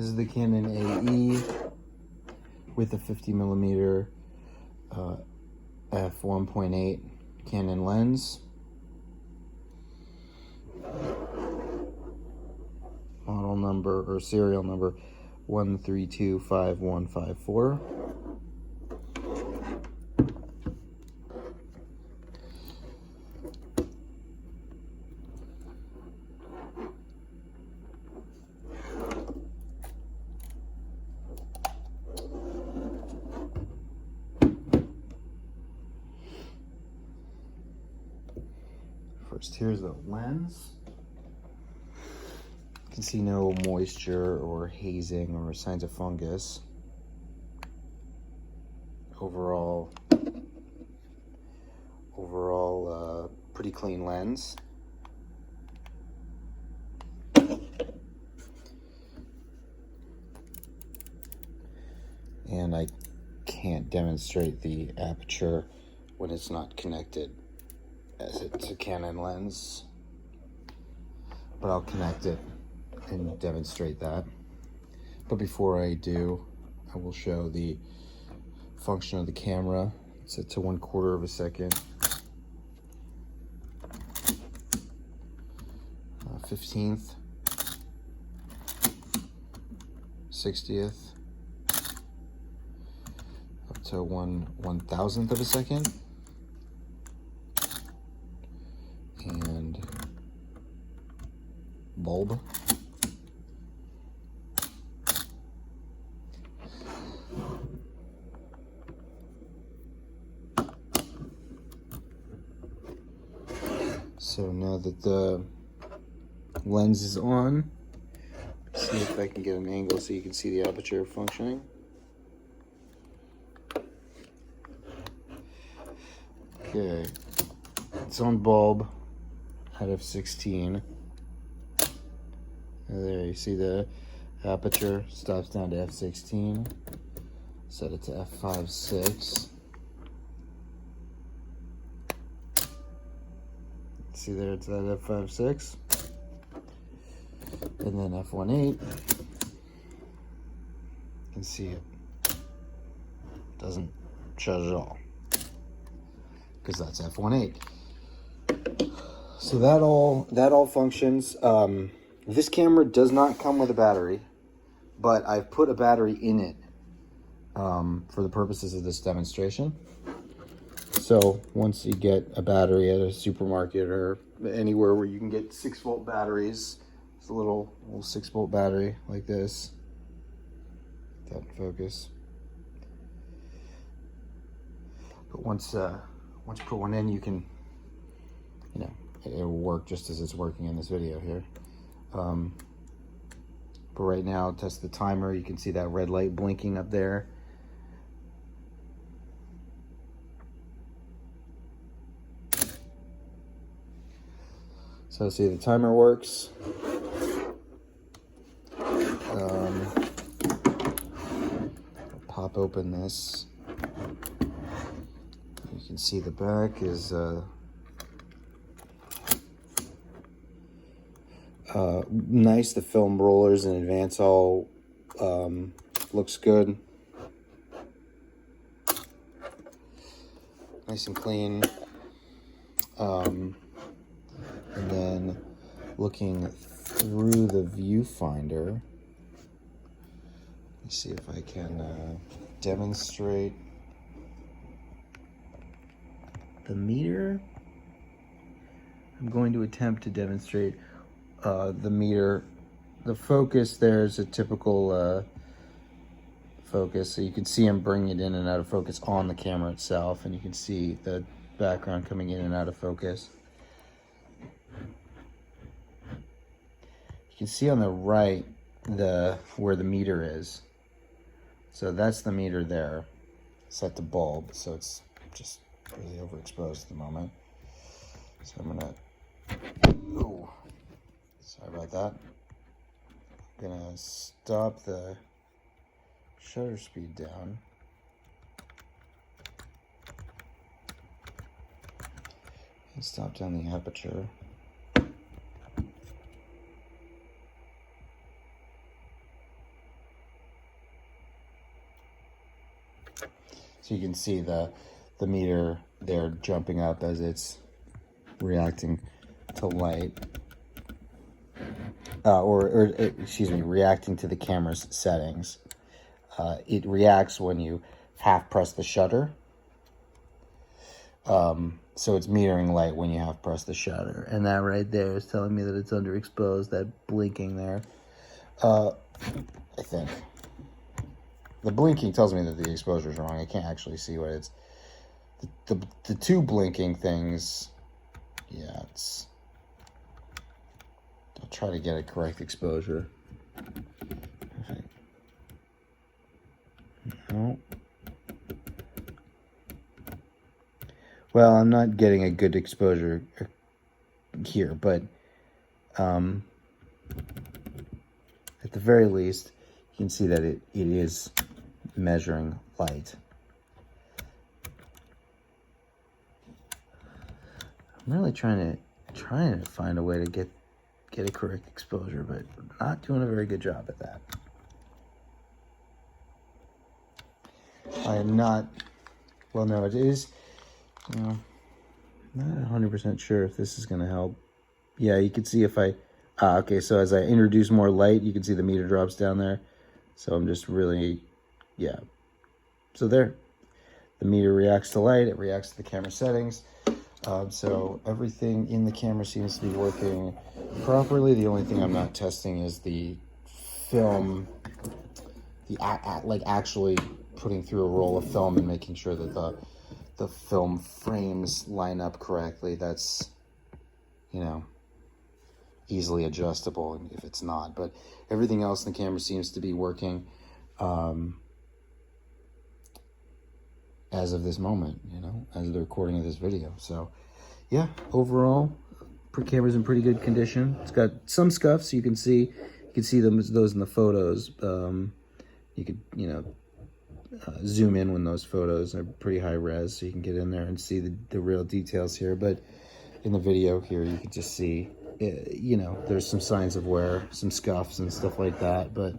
This is the Canon AE with a 50mm f1.8 Canon lens. Model number or serial number 1325154. First, here's the lens. You can see no moisture or hazing or signs of fungus. Overall, pretty clean lens. And I can't demonstrate the aperture when it's not connected, as it's a Canon lens, but I'll connect it and demonstrate that. But before I do, I will show the function of the camera. It's set to 1/4 of a second. 15th, 60th, up to 1/1000th of a second, and bulb. So now that the lens is on, see if I can get an angle so you can see the aperture functioning. Okay, it's on bulb out of 16. There you see the aperture stops down to f16. Set it to f5.6. See there, it's at f5.6. And then f1.8. You can see it doesn't shut at all, because that's f1.8. So that all functions. This camera does not come with a battery, but I've put a battery in it for the purposes of this demonstration. So once you get a battery at a supermarket or anywhere where you can get 6-volt batteries, it's a little 6-volt battery like this. That focus. But once you put one in, you can, it will work just as it's working in this video here. But right now, test the timer. You can see that red light blinking up there. So see, the timer works. Pop open this. You can see the back is nice. The film rollers in advance all looks good. Nice and clean. And then looking through the viewfinder, let's see if I can demonstrate the meter. I'm going to attempt to demonstrate the meter. The focus there is a typical focus, so you can see I'm bringing it in and out of focus on the camera itself, and you can see the background coming in and out of focus. You can see on the right where the meter is. So that's the meter there, set to bulb, so it's just really overexposed at the moment. So I'm gonna, sorry about that. I'm gonna stop the shutter speed down. And stop down the aperture. So you can see the meter there jumping up as it's reacting to light. Excuse me, reacting to the camera's settings. It reacts when you half press the shutter. So it's metering light when you half press the shutter. And that right there is telling me that it's underexposed, that blinking there. I think. The blinking tells me that the exposure is wrong. I can't actually see what it's... The two blinking things... Yeah, it's... I'll try to get a correct exposure. No. Well, I'm not getting a good exposure here, but at the very least, you can see that it is measuring light. I'm really trying to find a way to get a correct exposure, but not doing a very good job at that. I am not, well, no, it is, you know, not 100% sure if this is going to help. Yeah, you can see if I, okay, so as I introduce more light, you can see the meter drops down there. So I'm just really, yeah. So there, the meter reacts to light, it reacts to the camera settings. So everything in the camera seems to be working properly. The only thing I'm not testing is the film, like actually putting through a roll of film and making sure that the film frames line up correctly. That's, you know, easily adjustable if it's not. But everything else in the camera seems to be working as of this moment, you know, as of the recording of this video. So yeah, overall, camera's in pretty good condition. It's got some scuffs. You can see those in the photos. You could, you know, zoom in when those photos are pretty high res, so you can get in there and see the real details here. But in the video here, you can just see, you know, there's some signs of wear, some scuffs and stuff like that. But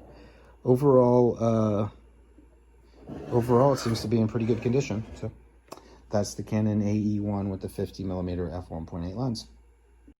overall, it seems to be in pretty good condition. So that's the Canon AE1 with the 50mm f1.8 lens.